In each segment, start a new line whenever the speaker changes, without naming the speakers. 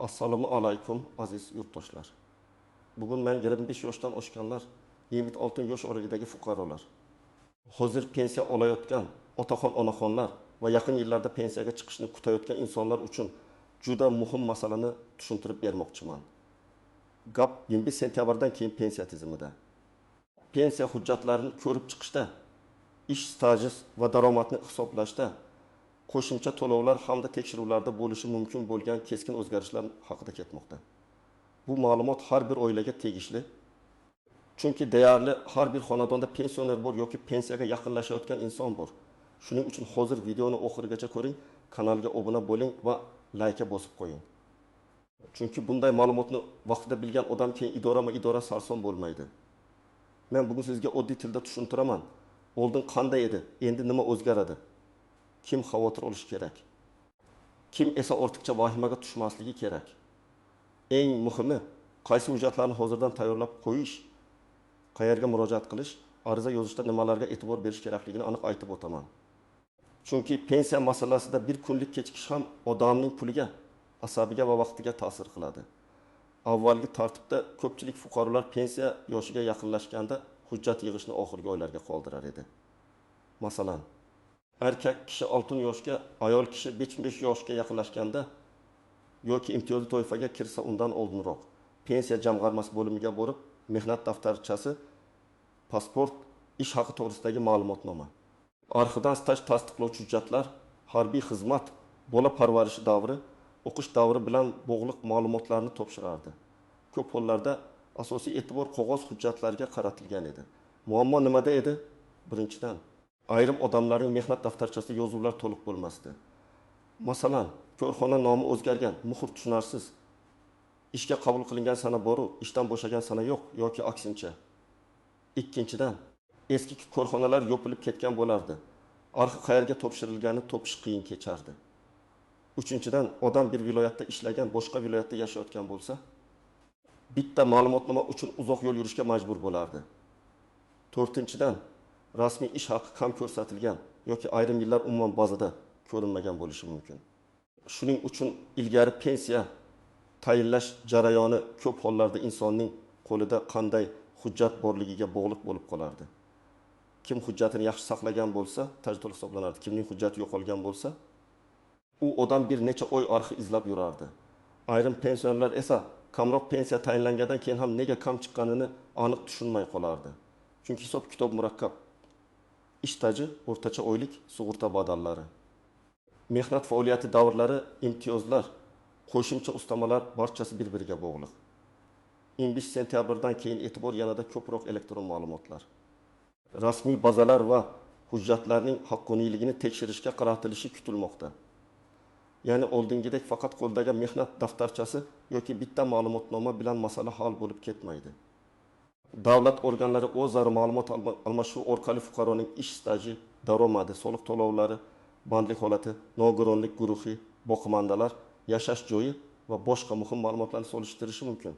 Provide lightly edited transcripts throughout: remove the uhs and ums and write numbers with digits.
Assalomu alaykum aziz yurtdoshlar. Bugun men 25 yoshdan oshganlar, 26 yosh oraligidagi fuqarolar, hozir pensiya olayotgan otaxon onaxonlar va yaqin yillarda pensiyaga chiqishni kutayotgan insonlar uchun juda muhim masalani tushuntirib bermoqchiman. Gap 21 sentyabrdan keyin pensiya tizimida. Pensiya hujjatlarini ko'rib chiqishda, ish staji va daromadni hisoblashda qo'shimcha to'lovlar hamda tekshiruvlarda bo'lishi mumkin bo'lgan keskin o'zgarishlar haqida ketmoqda. Bu ma'lumot har bir oilaga tegishli. Chunki deyarli har bir xonadonda pensioner bor yoki pensiyaga yaqinlashayotgan inson bor. Shuning uchun hozir videoni oxirigacha ko'ring, kanalga obuna bo'ling va like bosib qo'ying. Chunki bunday ma'lumotni vaqtida bilgan odam keyin idora sarson bo'lmaydi. Men bugun sizga oddiy tilda tushuntiraman. Oldin qanday edi, endi nima o'zgaradi? Kim xavotir olishi kerak? Kim esa ortiqcha vahimaga tushmasligi kerak? Eng muhimi, qaysi hujjatlarni hozirdan tayyorlab qo'yish, qayerga murojaat qilish, ariza yozishda nimalarga e'tibor berish kerakligini aniq aytib o'taman. Chunki pensiya masalasida bir kunlik kechikish ham odamning puliga, asabiga va vaqtiga ta'sir qiladi. Avvalgi tartibda ko'pchilik fuqarolar pensiya yoshiga yaqinlashganda hujjat yig'ishni oxirgi oylarga qoldirar edi. Masalan, erkak kishi 6 yoshga, ayol kishi 5 yoshga yaqinlashganda yoki imtiyozli toifaga kirsa undan oldinroq pensiya jamg'armasi bo'limiga borib, mehnat daftarchasi, pasport, ish haqi to'g'risidagi ma'lumotnoma, arxidan staj tasdiqlovchi hujjatlar, harbiy xizmat, bola parvarishi davri, o'qish davri bilan bog'liq ma'lumotlarni topshirardi. Ko'p hollarda asosiy e'tibor qog'oz hujjatlarga qaratilgan edi. Muammo nimada edi? Birinchidan, ayrim odamlarning mehnat daftarchasida yozuvlar to'liq bo'lmasdi. Masalan, korxona nomi o'zgargan, muhr tushunarsiz. Ishga qabul qilingan sana bor, ishdan bo'shagan sana yo'q yoki aksincha. Ikkinchidan, eski korxonalar yopilib ketgan bo'lardi. Arxi qayerga topshirilgani topish qiyin kechardi. Uchinchidan, odam bir viloyatda ishlagan, boshqa viloyatda yashayotgan bo'lsa, bitta ma'lumotnoma uchun uzoq yo'l yurishga majbur bo'lardi. To'rtinchidan, rasmiy ish haqi kam ko'rsatilgan yoki ayrim yillar umuman bazada ko'rinmagan bo'lishi mumkin. Shuning uchun ilgari pensiya tayinlash jarayoni ko'p hollarda insonning qo'lida qanday hujjat borligiga bog'liq bo'lib qolardi. Kim hujjatini yaxshi saqlagan bo'lsa, tajribali hisoblanardi. Kimning hujjati yo'qolgan bo'lsa, u odam bir necha oy arxi izlab yurardi. Ayrim pensionerlar esa kamroq pensiya tayinlangandan keyin ham nega kam chiqqanini aniq tushunmay qolardi. Chunki hisob kitob murakkab. Ish staji, o'rtacha oylik sug'urta badallari, mehnat faoliyati davrlari, imtiyozlar, qo'shimcha ustamalar barchasi bir-biriga bog'liq. 25 sentyabrdan keyin e'tibor yanada ko'proq elektron ma'lumotlar, rasmiy bazalar va hujjatlarning haqqoniyligini tekshirishga qaratilishi kutilmoqda. Ya'ni oldingidek faqat qo'ldagi mehnat daftarchasi yoki bitta ma'lumotnoma bilan masala hal bo'lib ketmaydi. Davlat organlari o'zaro ma'lumot almashuvi orqali fuqaroning ish staji, daromadi, soliq to'lovlari, bandlik holati, nogironlik guruhi, boqmandalar, yashash joyi va boshqa muhim ma'lumotlarni solishtirishi mumkin.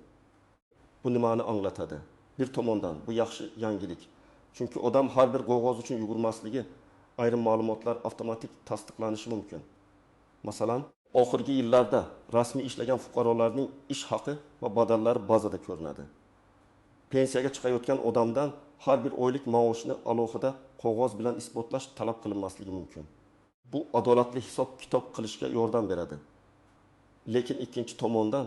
Bu nimani anglatadi? Bir tomondan bu yaxshi yangilik. Chunki odam har bir qog'oz uchun yugurmasligi, ayrim ma'lumotlar avtomatik tasdiqlanishi mumkin. Masalan, oxirgi yillarda rasmiy ishlagan fuqarolarning ish haqi va badallari bazada ko'rinadi. Pensiyaga chiqayotgan odamdan har bir oylik maoshni alohida qog'oz bilan isbotlash talab qilinmasligi mumkin. Bu adolatli hisob kitob qilishga yordam beradi. Lekin ikkinchi tomondan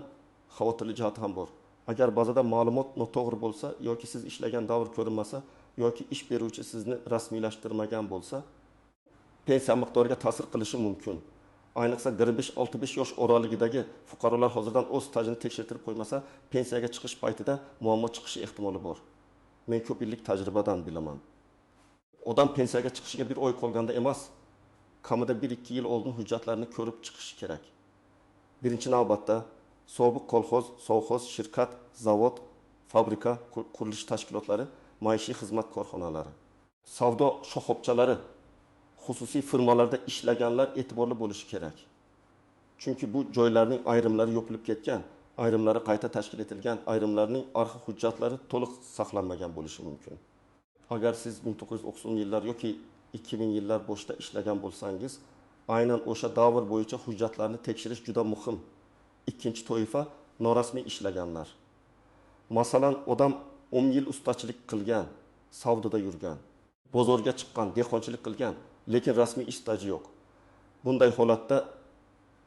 xavotirli jihati ham bor. Agar bazada ma'lumot noto'g'ri bo'lsa yoki siz ishlagan davr ko'rinmasa yoki ish beruvchi sizni rasmiylashtirmagan bo'lsa, pensiya miqdoriga ta'sir qilishi mumkin. Ayniqsa 25-65 yosh oraligidagi fuqarolar hozirdan o'z stajini tekshirtirib qo'ymasa, pensiyaga chiqish paytida muammo chiqishi ehtimoli bor. Men ko'p yillik tajribadan bilaman. Odam pensiyaga chiqishiga bir oy qolganda emas, kamida 1-2 yil oldin hujjatlarni ko'rib chiqishi kerak. Birinchi navbatda sobiq kolxoz, sovxoz, shirkat, zavod, fabrika, qurilish tashkilotlari, maishiy xizmat korxonalari, savdo shoxobchalari, xususiy firmalarda ishlaganlar e'tiborli bo'lishi kerak. Chunki bu joylarning ayrimlari yopilib ketgan, ayrimlari qayta tashkil etilgan, ayrimlarining arxiv hujjatlari to'liq saqlanmagan bo'lishi mumkin. Agar siz 1990 yillar yoki 2000 yillar boshida ishlagan bo'lsangiz, aynan o'sha davr bo'yicha hujjatlarni tekshirish juda muhim. ikkinchi toifa norasmiy ishlaganlar. Masalan, odam 10 yil ustachilik qilgan, savdoda yurgan, bozorga chiqqan, dehqonchilik qilgan, lekin rasmiy ish staji yo'q. Bunday holatda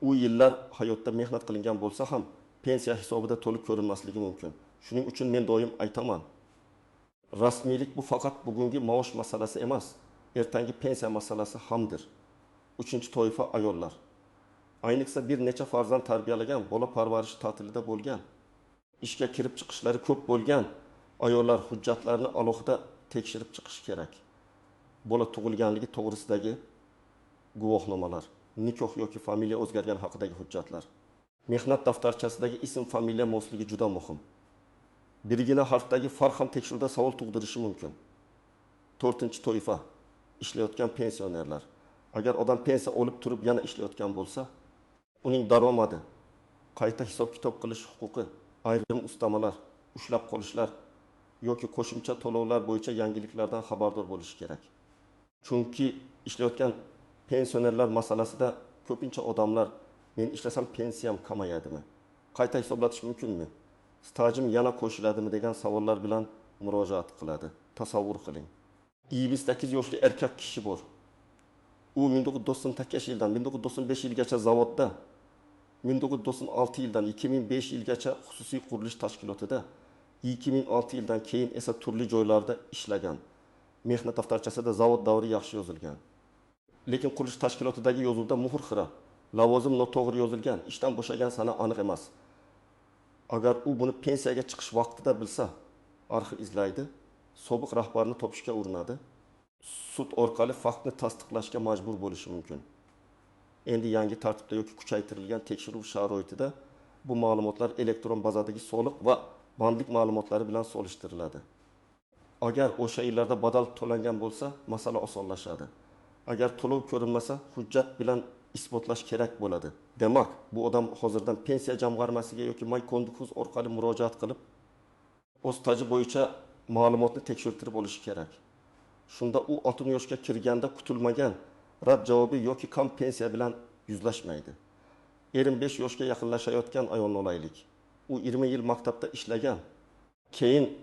u yillar hayotda mehnat qilingan bo'lsa ham pensiya hisobida to'liq ko'rinmasligi mumkin. Shuning uchun men doim aytaman, rasmiylik bu faqat bugungi maosh masalasi emas, ertangi pensiya masalasi hamdir. Uchinchi toifa ayollar. Ayniqsa bir necha farzand tarbiyalagan, bola parvarishi ta'tilida bo'lgan, ishga kirib chiqishlari ko'p bo'lgan ayollar hujjatlarini alohida tekshirib chiqish kerak. Bola tug'ilganligi to'g'risidagi guvohnomalar, nikoh yoki familiya o'zgargani haqidagi hujjatlar. Mehnat daftarchasidagi ism, familiya mosligi juda muhim. Birgina harfdagi farq ham tekshiruvda savol tug'dirishi mumkin. 4-toifa ishlayotgan pensionerlar. Agar odam pensiya olib turib yana ishlayotgan bo'lsa, uning daromadi, qayta hisob-kitob qilish huquqi, ayrim ustamalar, ushlab qolishlar yoki qo'shimcha to'lovlar bo'yicha yangiliklardan xabardor bo'lishi kerak. Chunki ishlayotgan pensionerlar masalasida ko'pincha odamlar men ishlasam pensiyam kamayadimi? Qayta hisoblatish mumkinmi? Stajim yana qo'shiladimi degan savollar bilan murojaat qiladi. Tasavvur qiling. 28 yoshli erkak kishi bor. U 1998 yildan 1995 yilgacha zavodda, 1996 yildan 2005 yilgacha xususiy qurilish tashkilotida, 2006 yildan keyin esa turli joylarda ishlagan. Mehnat daftarchasida zavod davri yaxshi yozilgan. Lekin qurilish tashkilotidagi yozuvda muhr xira, lavozim noto'g'ri yozilgan, ishdan bo'shagan sana aniq emas. Agar u buni pensiyaga chiqish vaqtida bilsa, arxiv izlaydi, sobiq rahbarni topishga urinadi, sud orqali faktni tasdiqlashga majbur bo'lishi mumkin. Endi yangi tartibda yoki kuchaytirilgan tekshiruv sharoitida bu ma'lumotlar elektron bazadagi soliq va bandlik ma'lumotlari bilan solishtiriladi. Agar o'sha yillarda badal to'langan bo'lsa, masala osonlashadi. Agar to'lov ko'rinmasa, hujjat bilan isbotlash kerak bo'ladi. Demak, bu odam hozirdan pensiya jamg'armasiga yoki Mykondikus orqali murojaat qilib, o'z staji bo'yicha ma'lumotni tekshirtirib olishi kerak. Shunda u 60 yoshga kirganda kutilmagan rad javobi yoki kam pensiya bilan yuzlashmaydi. 25 yoshga yaqinlashayotgan ayolni olaylik. U 20 yil maktabda ishlagan, keyin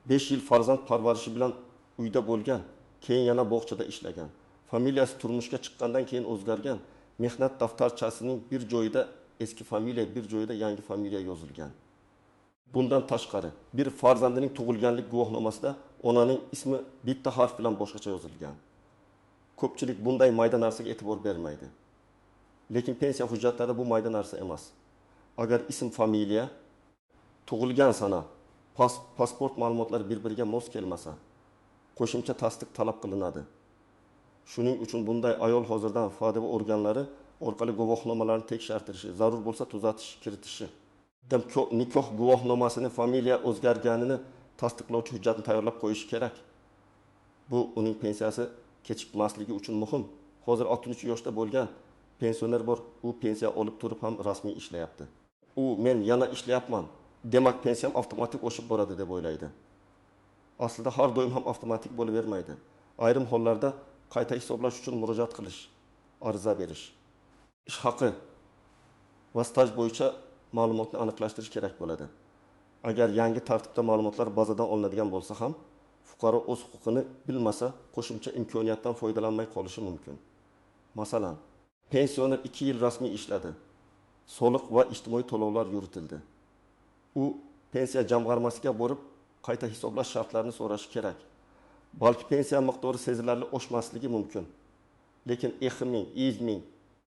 5 yil farzand parvarishi bilan uyda bo'lgan, keyin yana bog'chada ishlagan. Familiyasi turmushga chiqqandan keyin o'zgargan. Mehnat daftarchasining bir joyida eski familiya, bir joyida yangi familiya yozilgan. Bundan tashqari, bir farzandining tug'ilganlik guvohnomasida onaning ismi bitta harf bilan boshqacha yozilgan. Ko'pchilik bunday mayda narsaga e'tibor bermaydi. Lekin pensiya hujjatlarida bu mayda narsa emas. Agar ism, familiya, tug'ilgan sana, pasport ma'lumotlari bir-biriga mos kelmasa, qo'shimcha tasdiq talab qilinadi. Shuning uchun bunday ayol hozirdan FADV organlari orqali guvohnomalarni tekshirtirishi, zarur bo'lsa tuzatish kiritishi. Nikoh guvohnomasini, familiya o'zgarganini tasdiqlovchi hujjatni tayyorlab qo'yish kerak. Bu uning pensiyasi kechikmasligi uchun muhim. Hozir 63 yoshda bo'lgan pensioner bor, u pensiya olib turib ham rasmiy ishlayapti. U men yana ishlayapman, demak pensiyam avtomatik oshib boradi deb o'ylaydi. Aslida har doim ham avtomatik bo'lib vermaydi. Ayrim hollarda qayta hisoblash uchun murojaat qilish, ariza berish, ish haqi va staj bo'yicha ma'lumotni aniqlashtirish kerak bo'ladi. Agar yangi tartibda ma'lumotlar bazadan olinadigan bo'lsa ham, fuqaro o'z huquqini bilmasa, qo'shimcha imkoniyatdan foydalanmay qolishi mumkin. Masalan, pensioner 2 yil rasmiy ishladi. Soliq va ijtimoiy to'lovlar yuritildi. U pensiya jamg'armasiga borib, qayta hisoblash shartlarini so'rashi kerak. Balki pensiya miqdori sezilarli oshmasligi mumkin. Lekin 2 ming, 100 ming,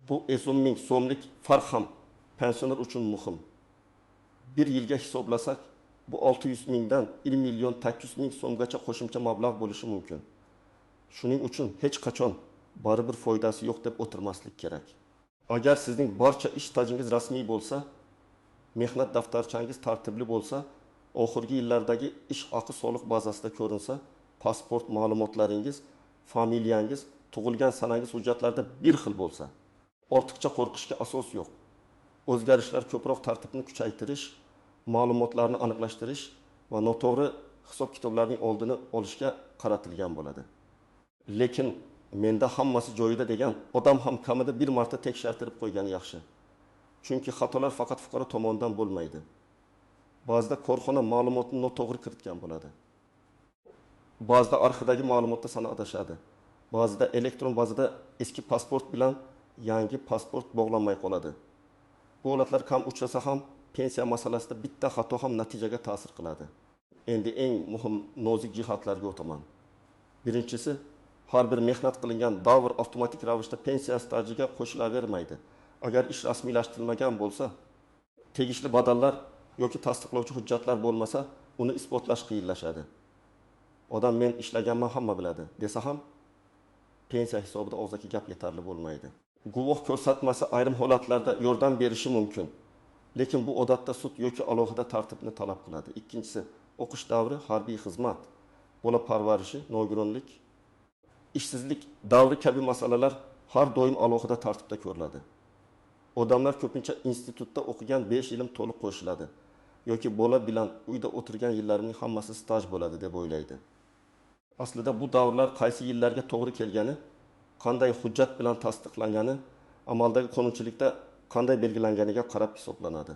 bu 50 ming so'mlik farq ham pensioner uchun muhim. Bir yilga hisoblasak, bu 600 mingdan 1 million 800 ming so'mgacha qo'shimcha mablag' bo'lishi mumkin. Shuning uchun hech qachon baribir foydasi yo'q deb o'tirmaslik kerak. Agar sizning barcha ish stajingiz rasmiy bo'lsa, mehnat daftarchangiz tartibli bo'lsa, oxirgi yillardagi ish haqi soliq bazasida ko'rinsa, pasport ma'lumotlaringiz, familiyangiz, tug'ilgan sanangiz hujjatlarda bir xil bo'lsa, ortiqcha qo'rqishga asos yo'q. O'zgarishlar ko'proq tartibni kuchaytirish, ma'lumotlarni aniqlashtirish va noto'g'ri hisob-kitoblarning oldini olishga qaratilgan bo'ladi. Lekin menda hammasi joyida degan odam ham kamida bir marta tekshirtirib qo'ygani yaxshi. Chunki xatolar faqat fuqaro tomonidan bo'lmaydi. Ba'zida korxona ma'lumotni noto'g'ri kiritgan bo'ladi. Ba'zida arxivdagi ma'lumotda sana adashadi. Ba'zida elektron bazada eski pasport bilan yangi pasport bog'lanmay qoladi. Bu holatlar kam uchrasa ham pensiya masalasida bitta xato ham natijaga ta'sir qiladi. Endi eng muhim nozik jihatlarga o'taman. Birinchisi, har bir mehnat qilingan davr avtomatik ravishda pensiya stajiga qo'shilavermaydi. Agar ish rasmiylashtirilmagan bo'lsa, tegishli badallar yoki tasdiqlovchi hujjatlar bo'lmasa, uni isbotlash qiyinlashadi. Odam men ishlaganman hamma biladi desa ham pensiya hisobida og'zaki gap yetarli bo'lmaydi. Guvoh ko'rsatmasi ayrim holatlarda yordam berishi mumkin. Lekin bu odatda sud yoki alohida tartibni talab qiladi. Ikkinchisi, o'qish davri, harbiy xizmat, bola parvarishi, nogironlik, ishsizlik davri kabi masalalar har doim alohida tartibda ko'riladi. Odamlar ko'pincha institutda o'qigan 5 yilm to'liq qo'shiladi yoki bola bilan uyda o'tirgan yillarimning hammasi staj bo'ladi deb o'ylaydi. Aslida bu davrlar qaysi yillarga to'g'ri kelgani, qanday hujjat bilan tasdiqlangani, amaldagi qonunchilikda qanday belgilanganiga qarab hisoblanadi.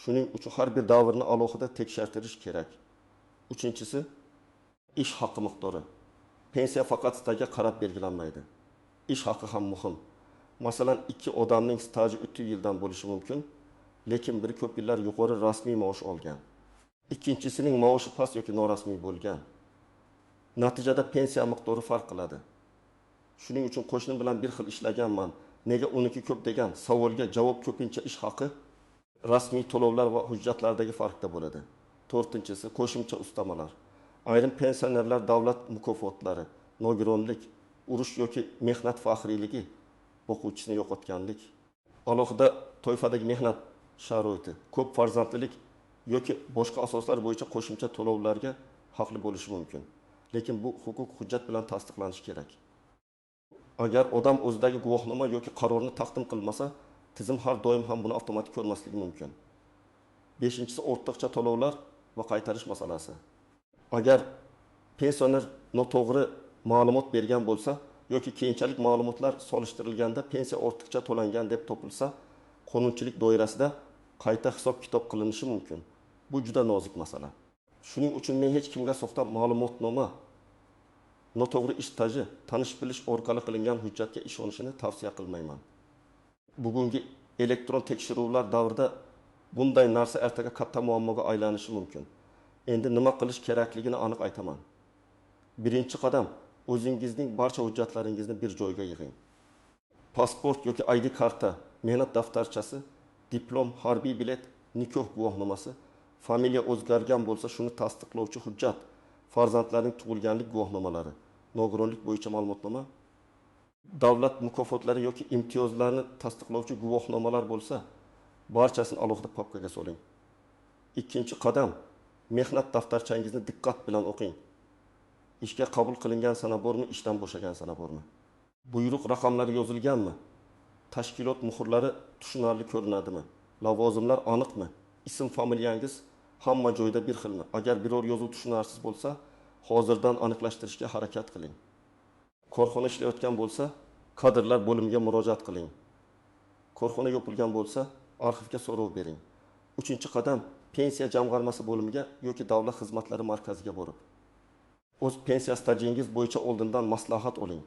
Shuning uchun har bir davrni alohida tekshirdirish kerak. Uchinchisi, ish haqi miqdori. Pensiya faqat stajga qarab belgilanmaydi. Ish haqi ham muhim. Masalan, ikki odamning staji 3 yildan bo'lishi mumkin, lekin biri ko'p yillar yuqori rasmiy maosh olgan. Ikkinchisining maoshi past yoki norasmiy bo'lgan. Natijada pensiya miqdori farq qiladi. Shuning uchun qo'shnim bilan bir xil ishlaganman, nega uniki ko'p degan savolga javob ko'pincha ish haqi, rasmiy to'lovlar va hujjatlardagi farqda bo'ladi. To'rtinchisi, qo'shimcha ustamalar. Ayrim pensionerlar davlat mukofotlari, nogironlik, urush yoki mehnat faxriyligi, o'quvchisini yo'qotganlik, alohida toifadagi mehnat sharoiti, ko'p farzandlilik yoki boshqa asoslar bo'yicha qo'shimcha to'lovlarga haqli bo'lishi mumkin. Lekin bu huquq hujjat bilan tasdiqlanishi kerak. Agar odam o'zidagi guvohnoma yoki qarorni taqdim qilmasa, tizim har doim ham buni avtomatik ko'rmasligi mumkin. Beshinchisi, o'rtoqcha to'lovlar va qaytarish masalasi. Agar pensioner noto'g'ri ma'lumot bergan bo'lsa yoki keyinchalik ma'lumotlar solishtirilganda pensiya ortiqcha to'langan deb topilsa, qonunchilik doirasida qayta hisob-kitob qilinishi mumkin. Bu juda nozik masala. Shuning uchun men hech kimga soxta ma'lumotnoma, noto'g'ri ish staji, tanish-bilish orqali qilingan hujjatga ishonishni tavsiya qilmayman. Bugungi elektron tekshiruvlar davrida bunday narsa ertaga katta muammoga aylanishi mumkin. Endi nima qilish kerakligini aniq aytaman. Birinchi qadam, o'zingizning barcha hujjatlaringizni bir joyga yig'ing. Pasport yoki ID karta, mehnat daftarchasi, diplom, harbiy bilet, nikoh guvohnomasi, familiya o'zgargan bo'lsa shuni tasdiqlovchi hujjat, farzandlarning tug'ilganlik guvohnomalari, nogironlik bo'yicha ma'lumotnoma, davlat mukofotlari yoki imtiyozlarni tasdiqlovchi guvohnomalar bo'lsa, barchasini alohida papkaga soling. Ikkinchi qadam, mehnat daftarchangizni diqqat bilan o'qing. Ishga qabul qilingan sana bormi, ishdan bo'shagan sana bormi? Buyruq raqamlari yozilganmi? Tashkilot muhrlari tushunarli ko'rinadimi? Lavozimlar aniqmi? Ism, familiyangiz hamma joyda bir xilmi? Agar biror yozuv tushunarsiz bo'lsa, hozirdan aniqlashtirishga harakat qiling. Korxona ishlayotgan bo'lsa, kadrlar bo'limiga murojaat qiling. Korxona yopilgan bo'lsa, arxivga so'rov bering. Uchinchi qadam, pensiya jamg'armasi bo'limiga yoki davlat xizmatlari markaziga borib, o'z pensiya stajingiz bo'yicha oldindan maslahat oling.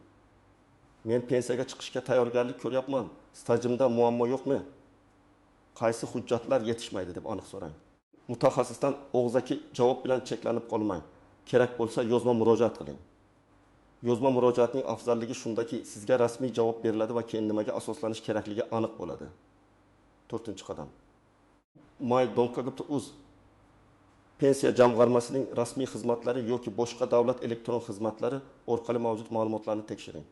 Men pensiyaga chiqishga tayyorgarlik ko'ryapman. Stajimda muammo yo'qmi? Qaysi hujjatlar yetishmaydi deb aniq so'rang. Mutaxassisdan og'zaki javob bilan cheklanib qolmang. Kerak bo'lsa yozma murojaat qiling. Yozma murojaatning afzalligi shundaki, sizga rasmiy javob beriladi va keyin nimaga asoslanish kerakligi aniq bo'ladi. 4-qadam. My.Donkagupta.uz pensiya jamg'armasining rasmiy xizmatlari yoki boshqa davlat elektron xizmatlari orqali mavjud ma'lumotlarni tekshiring.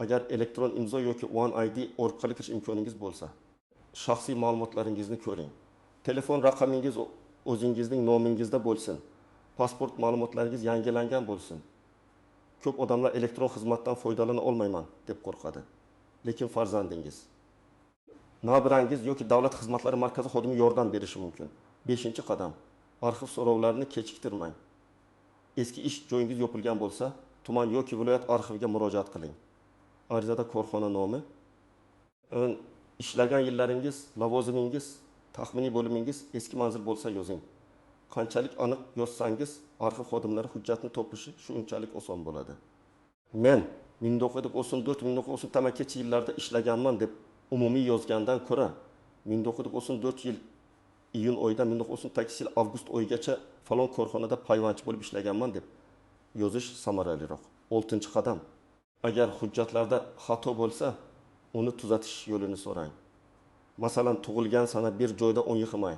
Agar elektron imzo yoki OneID orqali kirish imkoningiz bo'lsa, shaxsiy ma'lumotlaringizni ko'ring. Telefon raqamingiz o'zingizning nomingizda bo'lsin. Pasport ma'lumotlaringiz yangilangan bo'lsin. Ko'p odamlar elektron xizmatdan foydalana olmayman deb qo'rqadi. Lekin farzandingiz, nabirangiz yoki davlat xizmatlari markazi xodimi yordam berishi mumkin. 5-qadam. Arxiv so'rovlarini kechiktirmang. Eski ish joyingiz yopilgan bo'lsa, tuman yoki viloyat arxiviga murojaat qiling. Arizada korxona nomi, ishlagan yillaringiz, lavozimingiz, taxminiy bo'limingiz eski manzil bo'lsa yozing. Qanchalik aniq yozsangiz, arxiv xodimlari hujjatni topishi shunchalik oson bo'ladi. Men 1994-1990 tamakichi yillarda ishlaganman deb umumiy yozgandan ko'ra 1994 yil iyun oyidan 1998 yil avgust oyigacha falon korxonada payvandchi bo'lib ishlaganman deb yozish samaraliroq. 6-qadam. Agar hujjatlarda xato bo'lsa, uni tuzatish yo'lini so'rang. Masalan, tug'ilgan sana bir joyda 10 yig'may,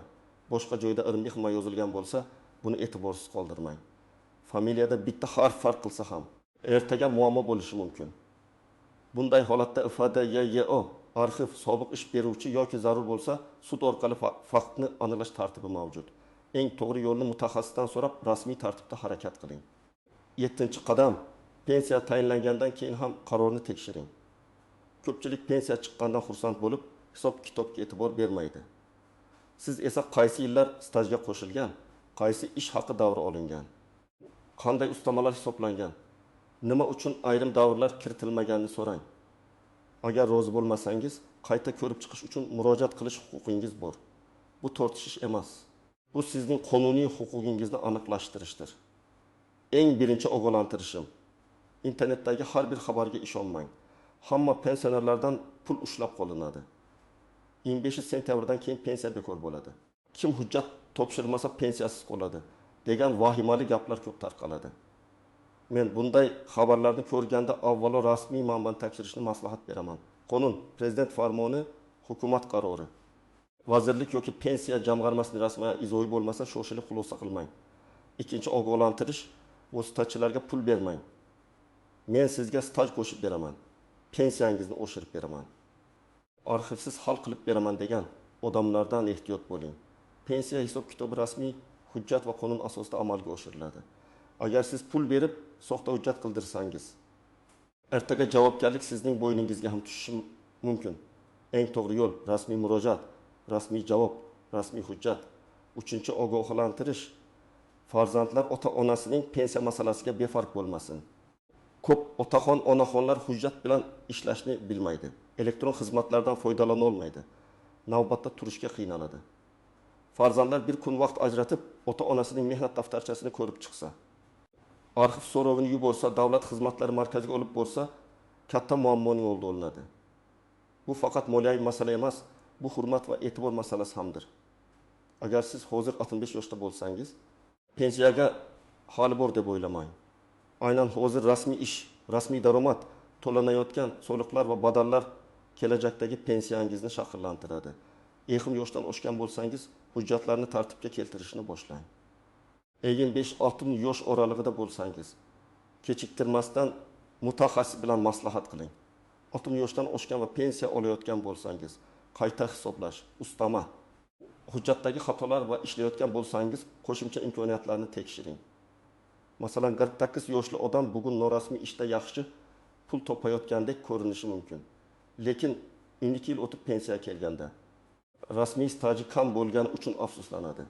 boshqa joyda 20 yig'may yozilgan bo'lsa, buni e'tiborsiz qoldirmang. Familiyada bitta harf farq qilsa ham ertaga muammo bo'lishi mumkin. Bunday holatda ifada YYO arxiv sobiq ish beruvchi yoki zarur bo'lsa, sud orqali faktni aniqlash tartibi mavjud. Eng to'g'ri yo'lni mutaxassisdan so'rab, rasmiy tartibda harakat qiling. 7-qadam. Pensiya tayinlangandan keyin ham qarorni tekshiring. Ko'pchilik pensiya chiqqandan xursand bo'lib, hisob-kitobga e'tibor bermaydi. Siz esa qaysi yillar stajga qo'shilgan, qaysi ish haqi davri olingan, qanday ustamalar hisoblangan, nima uchun ayrim davrlar kiritilmaganini so'rang. Agar rozi bo'lmasangiz, qayta ko'rib chiqish uchun murojaat qilish huquqingiz bor. Bu tortishish emas. Bu sizning qonuniy huquqingizni aniqlashtirishdir. Eng birinchi ogohlantirishim: internetdagi har bir xabarga ishonmang. Hamma pensionerlardan pul ushlab qolinadi. 25-sentyabrdan keyin pensiya bekor bo'ladi. Kim hujjat topshirmasa pensiyasiz qoladi degan vahimali gaplar ko'p tarqaladi. Men bunday xabarlarni ko'rganda avvalo rasmiy manbani tekshirishni maslahat beraman. Qonun, prezident farmoni, hukumat qarori, vazirlik yoki pensiya jamg'armasining rasmiy izohi bo'lmasa, shoshilib xulosa qilmang. Ikkinchi ogohlantirish: vositachilarga pul bermang. Men sizga staj qo'shib beraman, pensiyangizni oshirib beraman. Arxivsiz hal qilib beraman degan odamlardan ehtiyot bo'ling. Pensiya hisob-kitobi rasmiy hujjat va qonun asosida amalga oshiriladi. Agar siz pul berib soxta hujjat qildirsangiz, ertaga javobgarlik sizning bo'yningizga ham tushishi mumkin. Eng to'g'ri yo'l rasmiy murojaat, rasmiy javob, rasmiy hujjat. 3-ogohlantirish: farzandlar ota-onasining pensiya masalasiga befarq bo'lmasin. Ko'p otaxon, onaxonlar hujjat bilan ishlashni bilmaydi. Elektron xizmatlardan foydalana olmaydi. Navbatda turishga qiynaladi. Farzandlar bir kun vaqt ajratib, ota-onasining mehnat daftarchasini ko'rib chiqsa, arxiv so'rovini yuborsa, davlat xizmatlari markaziga olib borsa, katta muammoning oldi olinadi. Bu faqat moliyaviy masala emas, bu hurmat va e'tibor masalasi hamdir. Agar siz hozir 65 yoshda bo'lsangiz, pensiyaga hali bor deb o'ylamang. Aynan hozir rasmiy ish, rasmiy daromad, to'lanayotgan soliqlar va badallar kelajakdagi pensiyangizni shakllantiradi. Ehim yoshdan oshgan bo'lsangiz, hujjatlarni tartibga keltirishni boshlang. 5-6 yosh oralig'ida bo'lsangiz, kechiktirmasdan mutaxassis bilan maslahat qiling. 60 yoshdan oshgan va pensiya olayotgan bo'lsangiz, qayta hisoblash, ustama, hujjatdagi xatolar va ishlayotgan bo'lsangiz, qo'shimcha imkoniyatlarni tekshiring. Masalan, 48 yoshli odam bugun norasmiy ishda yaxshi pul topayotgandek ko'rinishi mumkin. Lekin 12 yil o'tib pensiya kelganda rasmiy staji kam bo'lgani uchun afsuslanadi.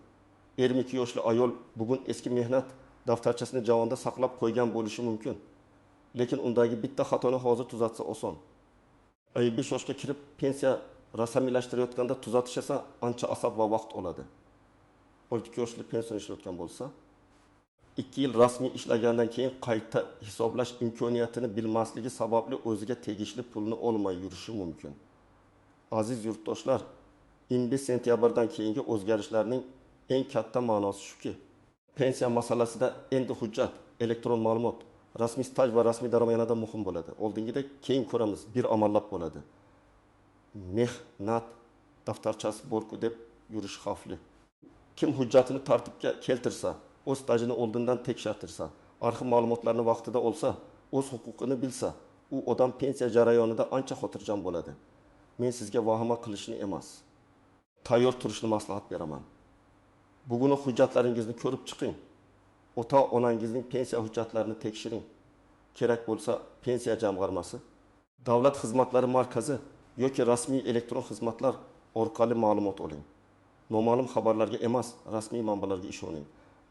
22 yoshli ayol bugun eski mehnat daftarchasini javonda saqlab qo'ygan bo'lishi mumkin. Lekin undagi bitta xatoni hozir tuzatsa oson. 55 yoshga kirib pensiya rasmiylashtirayotganda tuzatish esa ancha asab va vaqt oladi. 12 yoshli pensiya ishlayotgan bo'lsa, 2 yil rasmiy ishlagandan keyin qayta hisoblash imkoniyatini bilmasligi sababli o'ziga tegishli pulni olmay yurishi mumkin. Aziz yurtdoshlar, 25 sentyabrdan keyingi o'zgarishlarning eng katta ma'nosi shuki, pensiya masalasida endi hujjat, elektron ma'lumot, rasmiy staj va rasmiy daromad yanada muhim bo'ladi. Oldingidek keyin ko'ramiz, bir amallab bo'ladi. Mehnat daftarchasi bor-ku deb yurish xavfli. Kim hujjatini tartibga keltirsa, o'z stajini oldindan tekshirtirsa, arxiv ma'lumotlarini vaqtida olsa, o'z huquqini bilsa, u odam pensiya jarayonida ancha xotirjam bo'ladi. Men sizga vahima qilishni emas, tayyor turishni maslahat beraman. Bugun hujjatlaringizni ko'rib chiqing. Ota-onangizning pensiya hujjatlarini tekshiring. Kerak bo'lsa, pensiya jamg'armasi, davlat xizmatlari markazi yoki rasmiy elektron xizmatlar orqali ma'lumot oling. Noma'lum xabarlarga emas, rasmiy manbalarga ishoning.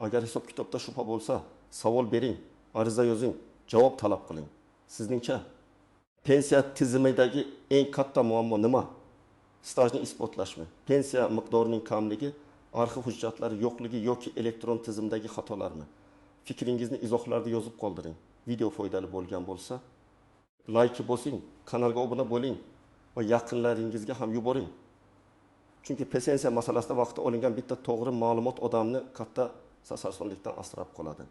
Agar hisob-kitobda shubha bo'lsa, savol bering, ariza yozing, javob talab qiling. Sizningcha pensiya tizimidagi eng katta muammo nima? stajni isbotlashmi, pensiya miqdorining kamligi, arxiv hujjatlari yo'qligi yoki elektron tizimdagi xatolarmi? Fikringizni izohlarda yozib qoldiring. Video foydali bo'lgan bo'lsa, like bosing, kanalga obuna bo'ling va yaqinlaringizga ham yuboring. Chunki pensiya masalasida vaqtda olingan bitta to'g'ri ma'lumot odamni katta sasarsonlikdan asrab qoladi.